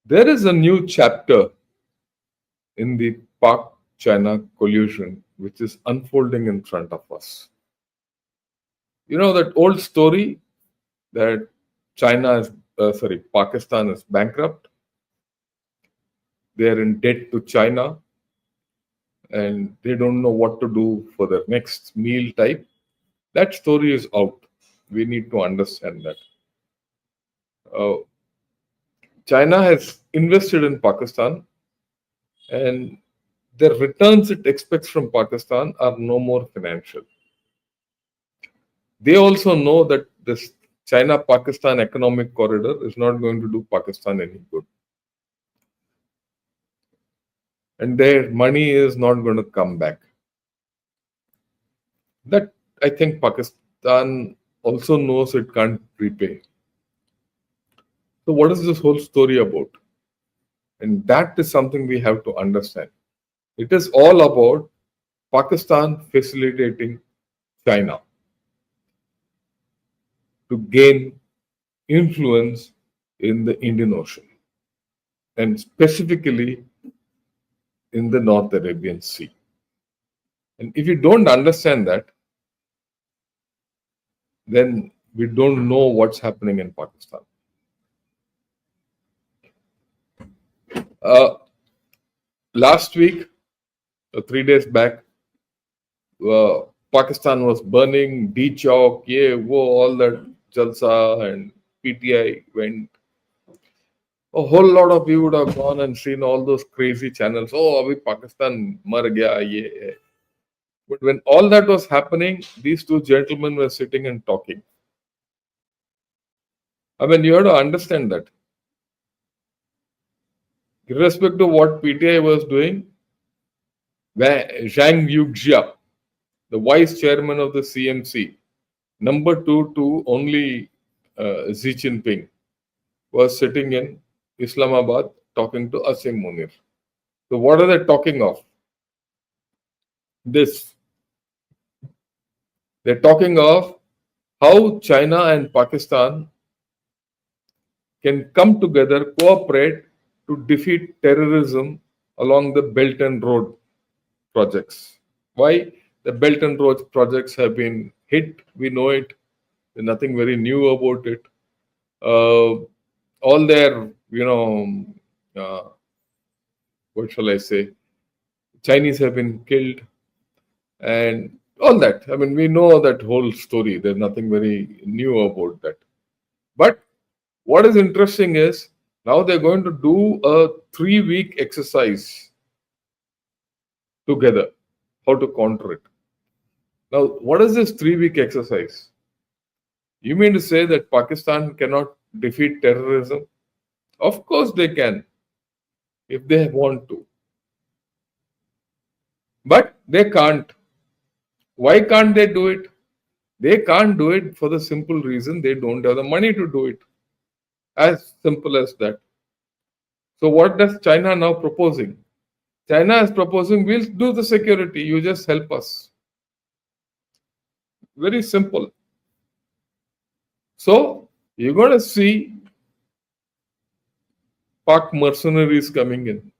There is a new chapter in the Pak-China collusion which is unfolding in front of us. You know that old story that Pakistan is bankrupt. They are in debt to China and they don't know what to do for their next meal type. That story is out. We need to understand that. Uh, China has invested in Pakistan, and the returns it expects from Pakistan are no more financial. They also know that this China Pakistan economic corridor is not going to do Pakistan any good. And their money is not going to come back. That I think Pakistan also knows it can't repay. So, what is this whole story about? And that is something we have to understand. It is all about Pakistan facilitating China to gain influence in the Indian Ocean and specifically in the North Arabian Sea. And if you don't understand that, then we don't know what's happening in Pakistan. Last week, 3 days back, Pakistan was burning, D-Chowk, all that Jalsa and PTI went. A whole lot of you would have gone and seen all those crazy channels. Oh, abhi Pakistan mar gaya, ye. But when all that was happening, these two gentlemen were sitting and talking. I mean, you have to understand that. Irrespective of what PTI was doing, Zhang Yuxia, the vice chairman of the CMC, number 2 to only Xi Jinping, was sitting in Islamabad talking to Asim Munir. So what are they talking of? This. They're talking of how China and Pakistan can come together, cooperate to defeat terrorism along the Belt and Road projects. Why? The Belt and Road projects have been hit. We know it. There's nothing very new about it. All their, what shall I say? Chinese have been killed and all that. I mean, we know that whole story. There's nothing very new about that. But what is interesting is now they're going to do a 3-week exercise together, how to counter it. Now, what is this 3-week exercise? You mean to say that Pakistan cannot defeat terrorism? Of course they can, if they want to. But they can't. Why can't they do it? They can't do it for the simple reason they don't have the money to do it. As simple as that. So what does China now proposing? China is proposing, we'll do the security, you just help us. Very simple. So you're going to see Pak mercenaries coming in.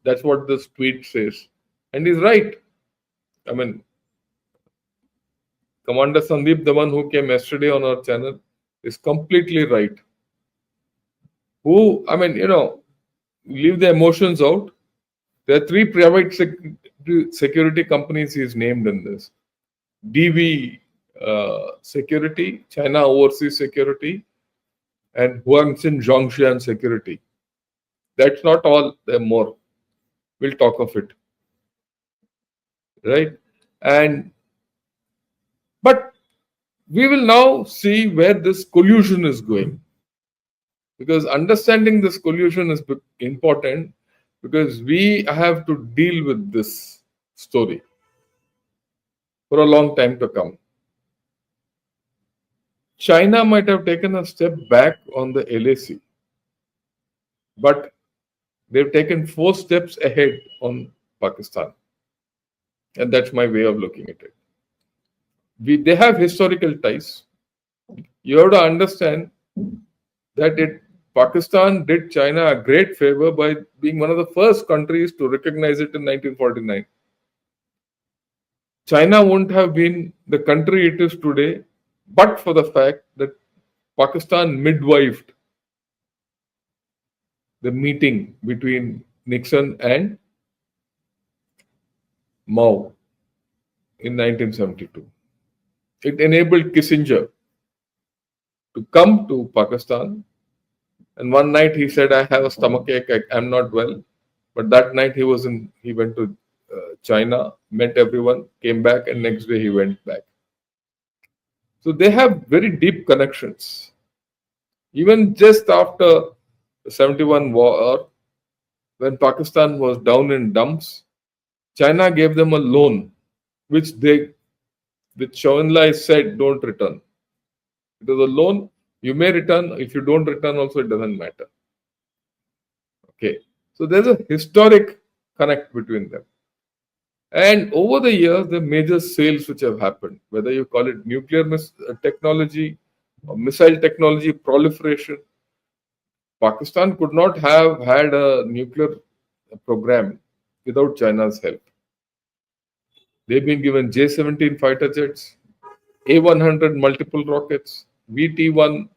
That's what this tweet says. And he's right. I mean, Commander Sandeep, the one who came yesterday on our channel, is completely right. Leave the emotions out. There are 3 private security companies he's named in this. DV Security, China Overseas Security, and Huangxin Zhongshan Security. That's not all, there are more. We'll talk of it. Right? But we will now see where this collusion is going. Because understanding this collusion is important because we have to deal with this story for a long time to come. China might have taken a step back on the LAC, but they've taken 4 steps ahead on Pakistan. And that's my way of looking at it. They have historical ties. You have to understand that Pakistan did China a great favor by being one of the first countries to recognize it in 1949. China wouldn't have been the country it is today, but for the fact that Pakistan midwifed the meeting between Nixon and Mao in 1972. It enabled Kissinger to come to Pakistan. And one night he said, "I have a stomachache. I'm not well." But that night he went to China, met everyone, came back, and next day he went back. So they have very deep connections. Even just after the 71 war, when Pakistan was down in dumps, China gave them a loan, which Zhou Enlai said, "Don't return." It was a loan. You may return. If you don't return, also it doesn't matter. Okay. So there's a historic connect between them. And over the years, the major sales which have happened, whether you call it nuclear technology or missile technology proliferation, Pakistan could not have had a nuclear program without China's help. They've been given J-17 fighter jets, A-100 multiple rockets, VT-1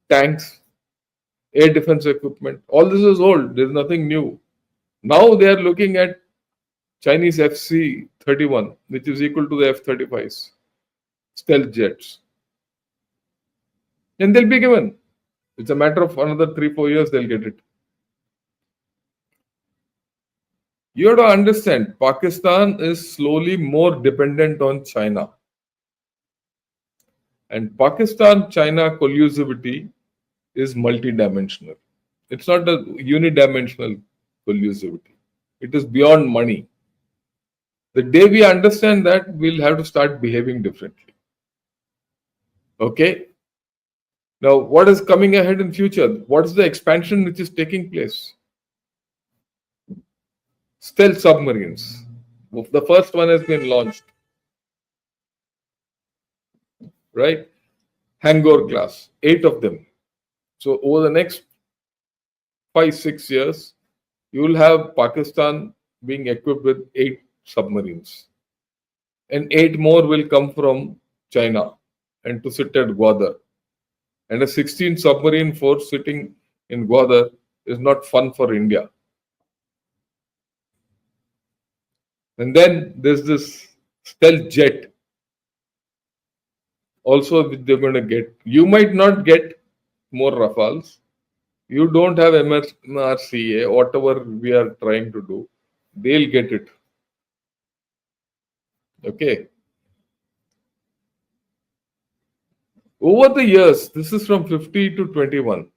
tanks, air defense equipment. All this is old. There's nothing new. Now they are looking at Chinese FC-31, which is equal to the F-35s, stealth jets. And they'll be given. It's a matter of another 3-4 years, they'll get it. You have to understand, Pakistan is slowly more dependent on China. And Pakistan-China collusivity is multidimensional. It's not a unidimensional collusivity. It is beyond money. The day we understand that, we'll have to start behaving differently. Okay? Now, what is coming ahead in future? What is the expansion which is taking place? Stealth submarines. The first one has been launched. Right? Hangar class. 8 of them. So, over the next 5-6 years, you will have Pakistan being equipped with 8 submarines. And 8 more will come from China and to sit at Gwadar. And a 16 submarine force sitting in Gwadar is not fun for India. And then there's this stealth jet also which they're going to get. You might not get more Rafales. You don't have MRCA, whatever we are trying to do, they'll get it. Okay. Over the years, this is from 50 to 21.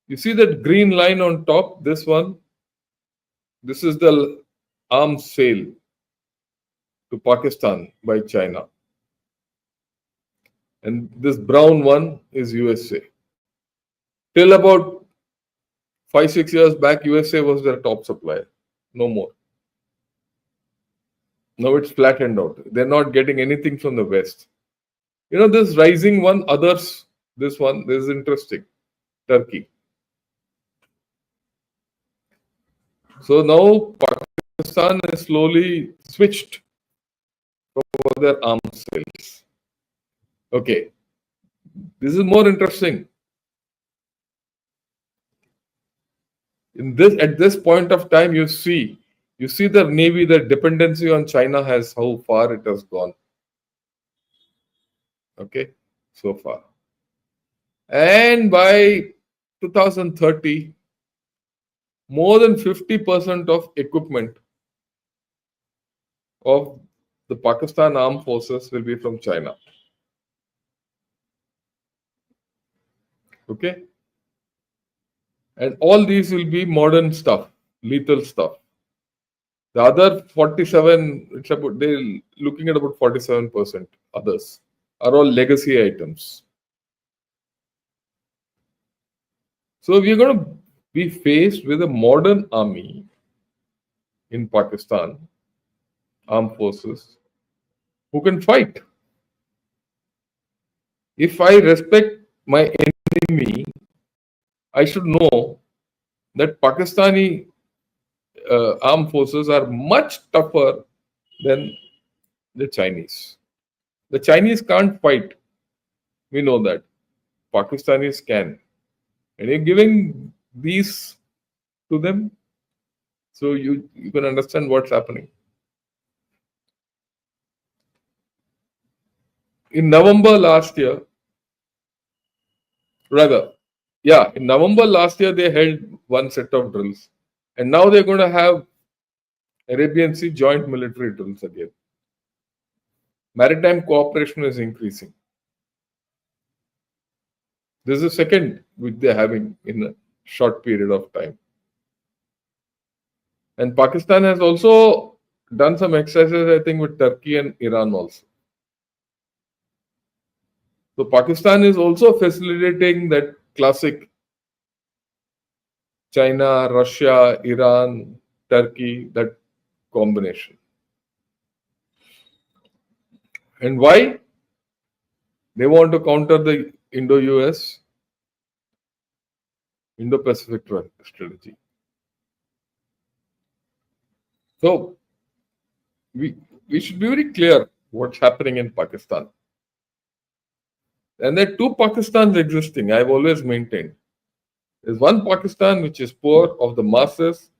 You see that green line on top, this one? This is the arms sale to Pakistan by China. And this brown one is USA. Till about 5-6 years back, USA was their top supplier. No more. Now it's flattened out. They're not getting anything from the West. You know, this rising one, others, this is interesting. Turkey. So now Pakistan is slowly switched for their arms sales. Okay. This is more interesting. At this point of time, you see the Navy, the dependency on China has how far it has gone. Okay, so far. And by 2030, more than 50% of equipment of the Pakistan armed forces will be from China. Okay? And all these will be modern stuff, lethal stuff. The other 47, they're looking at about 47% others are all legacy items. So we're going to be faced with a modern army in Pakistan, armed forces, who can fight. If I respect my enemy, I should know that Pakistani armed forces are much tougher than the Chinese. The Chinese can't fight. We know that. Pakistanis can. And you're giving these to them, so you can understand what's happening. In November last year, rather, yeah, in November last year, they held one set of drills. And now they're going to have Arabian Sea joint military drills again. Maritime cooperation is increasing. This is the second which they're having in a short period of time. And Pakistan has also done some exercises, I think, with Turkey and Iran also. So Pakistan is also facilitating that classic China, Russia, Iran, Turkey, that combination. And why? They want to counter the Indo-US, Indo-Pacific strategy. So we should be very clear what's happening in Pakistan. And there are two Pakistans existing, I've always maintained. There's one Pakistan which is poor, of the masses,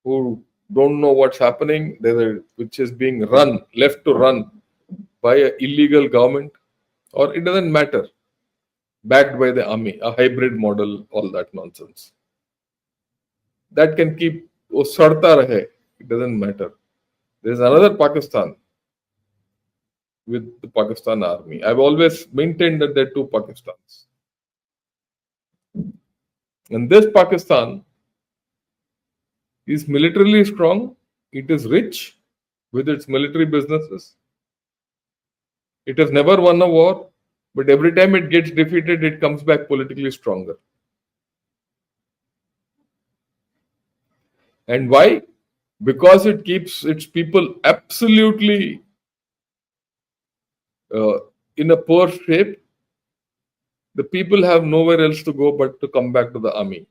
who don't know what's happening, which is being left to run by an illegal government, or it doesn't matter, backed by the army, a hybrid model, all that nonsense. That can keep, sarta rahe, it doesn't matter. There's another Pakistan with the Pakistan army. I've always maintained that there are two Pakistans. And this Pakistan is militarily strong, it is rich with its military businesses. It has never won a war, but every time it gets defeated, it comes back politically stronger. And why? Because it keeps its people absolutely in a poor shape. The people have nowhere else to go but to come back to the army.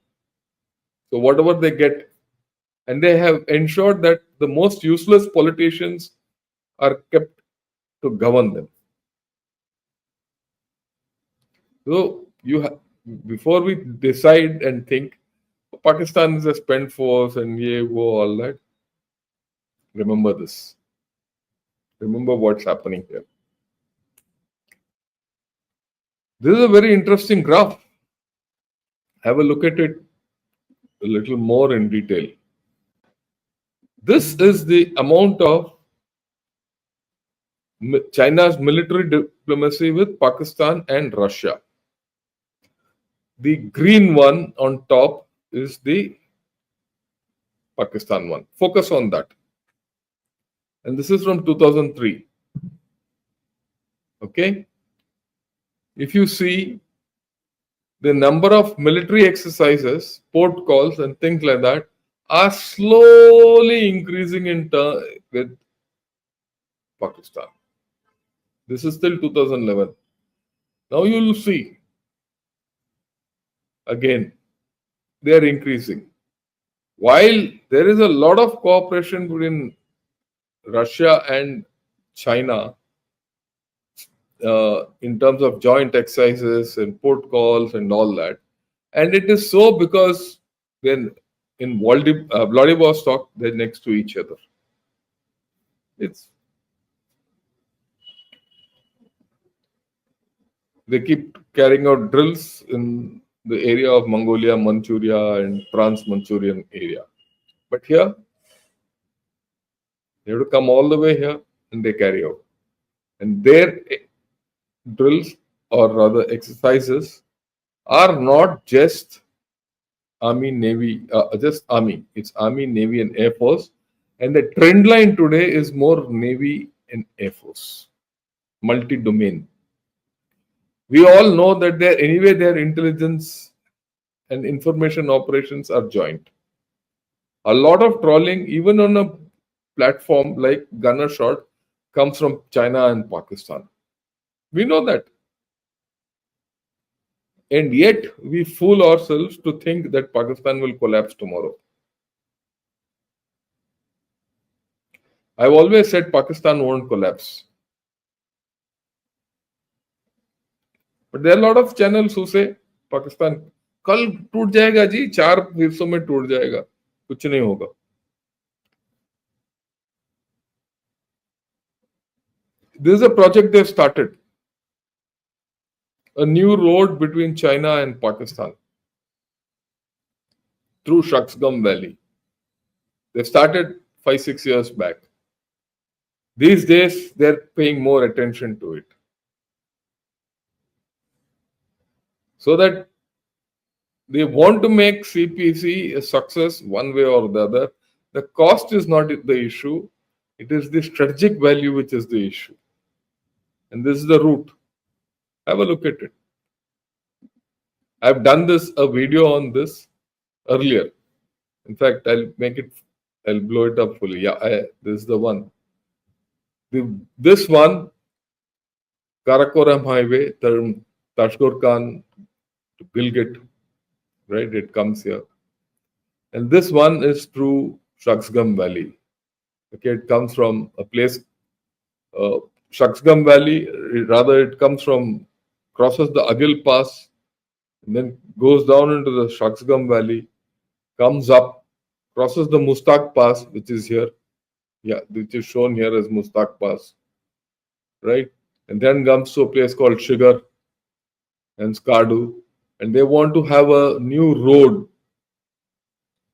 So whatever they get, and they have ensured that the most useless politicians are kept to govern them. So before we decide and think Pakistan is a spent force and all that, remember this. Remember what's happening here. This is a very interesting graph. Have a look at it a little more in detail. This is the amount of China's military diplomacy with Pakistan and Russia. The green one on top is the Pakistan one. Focus on that. And this is from 2003. Okay? If you see the number of military exercises, port calls, and things like that are slowly increasing with Pakistan. This is till 2011. Now you will see, again, they are increasing. While there is a lot of cooperation between Russia and China in terms of joint exercises and port calls and all that, and it is so because then in Vladivostok, they're next to each other. They keep carrying out drills in the area of Mongolia, Manchuria, and Trans-Manchurian area. But here, they have to come all the way here and they carry out. And their drills, or rather exercises, are not just Army, Navy, just Army. It's Army, Navy, and Air Force. And the trend line today is more Navy and Air Force, multi-domain. We all know that their intelligence and information operations are joint. A lot of trawling, even on a platform like gunner shot, comes from China and Pakistan. We know that. And yet we fool ourselves to think that Pakistan will collapse tomorrow. I've always said Pakistan won't collapse. But there are a lot of channels who say Pakistan कल टूट जाएगा जी, 4 हिस्सों में टूट जाएगा, कुछ नहीं होगा. This is a project they've started. A new road between China and Pakistan through Shaksgam Valley. They started 5-6 years back. These days, they're paying more attention to it. So that they want to make CPC a success one way or the other. The cost is not the issue. It is the strategic value which is the issue. And this is the route. Have a look at it. I've done a video on this earlier. In fact, I'll blow it up fully. Yeah, this is the one. This one, Karakoram Highway, Tashkor Khan to Gilgit, right? It comes here. And this one is through Shaksgam Valley. Okay, it comes from a place, Shaksgam Valley, rather it comes from, crosses the Agil Pass, and then goes down into the Shaksgam Valley, comes up, crosses the Mustaq Pass, which is here. Yeah, which is shown here as Mustaq Pass, right? And then comes to a place called Shigar and Skardu. And they want to have a new road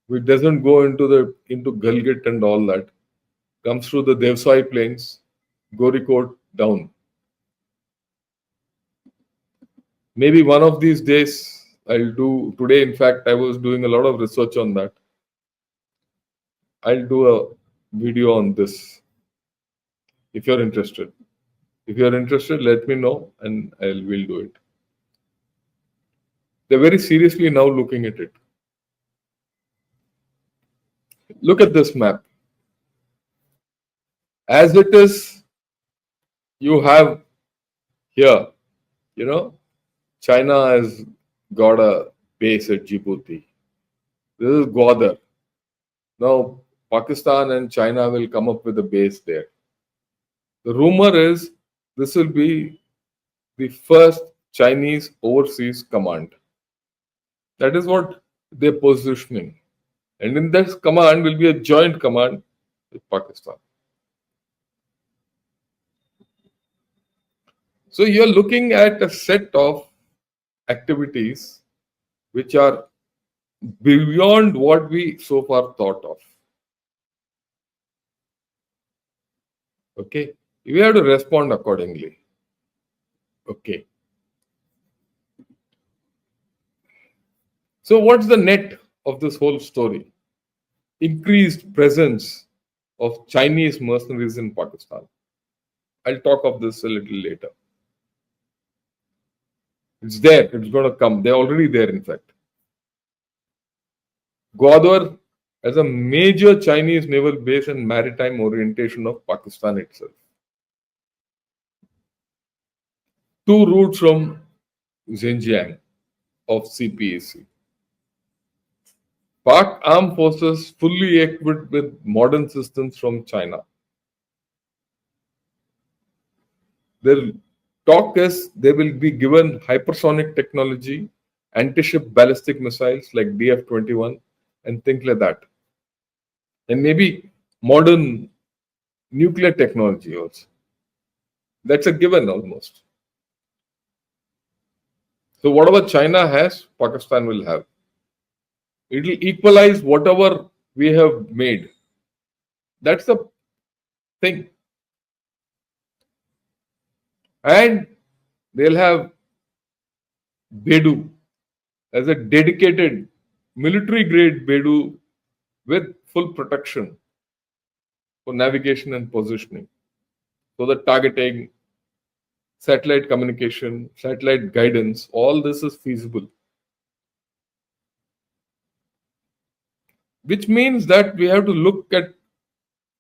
which doesn't go into Gilgit and all that. Comes through the Devsai Plains, Gorikot down. Maybe one of these days I'll do. Today, in fact, I was doing a lot of research on that. I'll do a video on this if you're interested. If you're interested, let me know and we'll do it. They're very seriously now looking at it. Look at this map. As it is, you have here, China has got a base at Djibouti. This is Gwadar. Now, Pakistan and China will come up with a base there. The rumor is this will be the first Chinese overseas command. That is what they're positioning. And in this command will be a joint command with Pakistan. So you're looking at a set of activities which are beyond what we so far thought of. Okay, we have to respond accordingly. Okay. So what's the net of this whole story? Increased presence of Chinese mercenaries in Pakistan. I'll talk of this a little later. It's there, it's going to come. They're already there, in fact. Gwadar as a major Chinese naval base and maritime orientation of Pakistan itself. 2 routes from Xinjiang of CPAC. Pak armed forces fully equipped with modern systems from China. Their talk is they will be given hypersonic technology, anti-ship ballistic missiles like DF-21 and things like that. And maybe modern nuclear technology also. That's a given almost. So whatever China has, Pakistan will have. It will equalize whatever we have made. That's the thing. And they'll have Bedu as a dedicated military grade Bedu with full protection for navigation and positioning. So the targeting, satellite communication, satellite guidance, all this is feasible. Which means that we have to look at,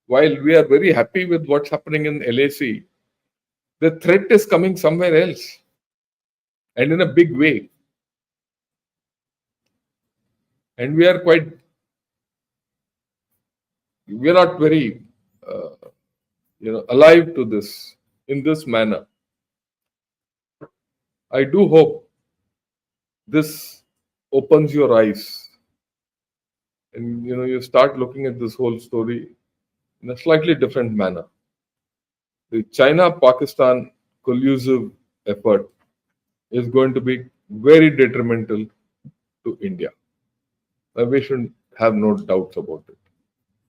while we are very happy with what's happening in LAC, the threat is coming somewhere else and in a big way. And we are not very uh, alive to this in this manner. I do hope this opens your eyes, and you start looking at this whole story in a slightly different manner. The China-Pakistan collusive effort is going to be very detrimental to India. We should have no doubts about it.